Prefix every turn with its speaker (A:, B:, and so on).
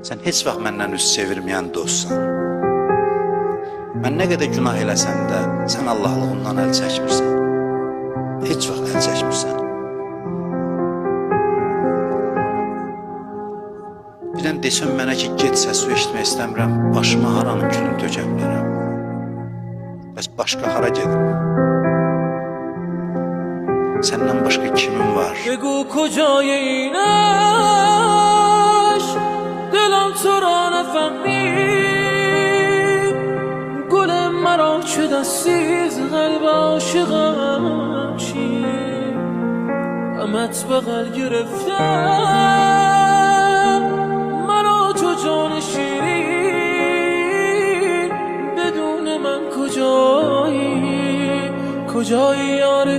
A: Sən heç vaxt məndən üz çevirməyən dostsan. Mən nə qədər günah eləsən də, sən Allahlığından əl çəkmirsən. Heç vaxt əl çəkmirsən. Birdən desəm mənə ki, get səs su eşitmək istəmirəm, başıma haranın külünü tökə bilərəm. Bəs başqa hara gedim? Səndən başqa kimin var?
B: بگو کجای این عشق دلم تو را نفهمید گل مرا چه دستی ز قلب عاشقم چی غمت بغل گرفتم مرا تو جان شیرین بدون من کجایی یار